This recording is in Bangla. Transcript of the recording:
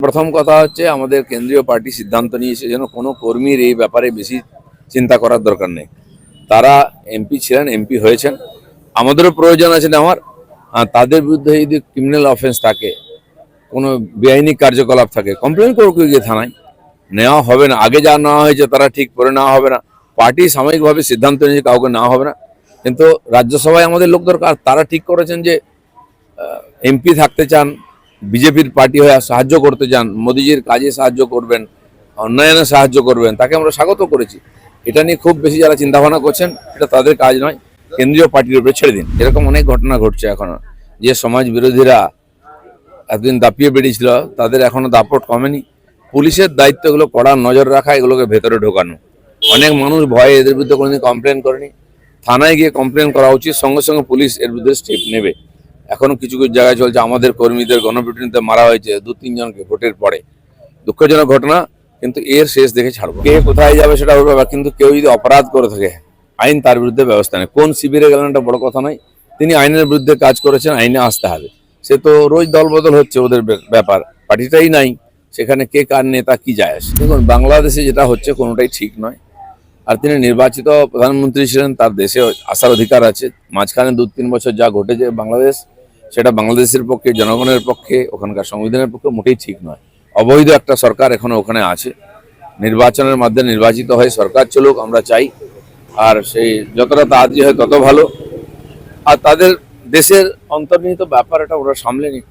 প্রথম কথা হচ্ছে আমাদের কেন্দ্রীয় পার্টি সিদ্ধান্ত নিয়েছে যেন কোনো কর্মীর এই ব্যাপারে বেশি চিন্তা করার দরকার নেই। তারা এমপি ছিলেন, এমপি হয়েছেন, আমাদেরও প্রয়োজন আছে নেওয়ার। তাদের বিরুদ্ধে যদি ক্রিমিনাল অফেন্স থাকে, কোনো বেআইনি কার্যকলাপ থাকে, কমপ্লেন করবে গিয়ে থানায়। নেওয়া হবে না, আগে যা নেওয়া হয়েছে তারা ঠিক করে নেওয়া হবে না। পার্টি সাময়িকভাবে সিদ্ধান্ত নিয়েছে কাউকে নেওয়া হবে না, কিন্তু রাজ্যসভায় আমাদের লোক দরকার। তারা ঠিক করেছেন যে এমপি থাকতে চান, বিজেপির পার্টি হয়ে সাহায্য করতে চান, মোদিজির কাজে সাহায্য করবেন, উন্নয়নে সাহায্য করবেন, তাকে আমরা স্বাগত করেছি। এটা নিয়ে খুব বেশি যারা চিন্তাভাবনা করছেন, এটা তাদের কাজ নয়, কেন্দ্রীয় পার্টির উপরে ছেড়ে দিন। এরকম অনেক ঘটনা ঘটছে এখনো, যে সমাজ বিরোধীরা এতদিন দাপিয়ে বেরিয়েছিল তাদের এখনো দাপট কমেনি। পুলিশের দায়িত্ব এগুলো কড়া নজর রাখা, এগুলোকে ভেতরে ঢোকানো। অনেক মানুষ ভয়ে এদের বিরুদ্ধে কোনোদিন কমপ্লেন করেনি, থানায় গিয়ে কমপ্লেন করা উচিত, সঙ্গে সঙ্গে পুলিশ এর বিরুদ্ধে স্টেপ নেবে। এখনো কিছু কিছু জায়গায় চলছে, আমাদের কর্মীদের গণপিটুনিতে মারা হয়েছে 2-3 জনকে ভোটের পরে, দুঃখজনক ঘটনা, কিন্তু এর শেষ দেখে ছাড়বো। কে কোথায় যাবে সেটা ওর ব্যাপার, কিন্তু কেউ যদি অপরাধ করে থাকে আইন তার বিরুদ্ধে ব্যবস্থা নেয়। কোন শিবিরে গেলেন একটা বড় কথা নয়, তিনি আইনের বিরুদ্ধে কাজ করেছেন, আইনে আসতে হবে। সে তো রোজ দলবদল হচ্ছে, ওদের ব্যাপার, পার্টিটাই নাই, সেখানে কে কার নেতা কি যায় আসে। দেখুন, বাংলাদেশে যেটা হচ্ছে কোনোটাই ঠিক নয়। আর তিনি নির্বাচিত প্রধানমন্ত্রী ছিলেন, তার দেশে আসার অধিকার আছে। মাঝখানে 2-3 বছর যা ঘটেছে বাংলাদেশ, সেটা বাংলাদেশের পক্ষে, জনগণের পক্ষে, ওখানকার সংবিধানের পক্ষে মোটেই ঠিক নয়। অবৈধ একটা সরকার এখনো ওখানে আছে। নির্বাচনের মাধ্যমে নির্বাচিত হয়ে সরকার চলুক, আমরা চাই। আর সেই যতটা তাড়াতাড়ি হয় তত ভালো। আর তাদের দেশের অন্তর্নিহিত ব্যাপার, এটা ওরা সামলে নিক।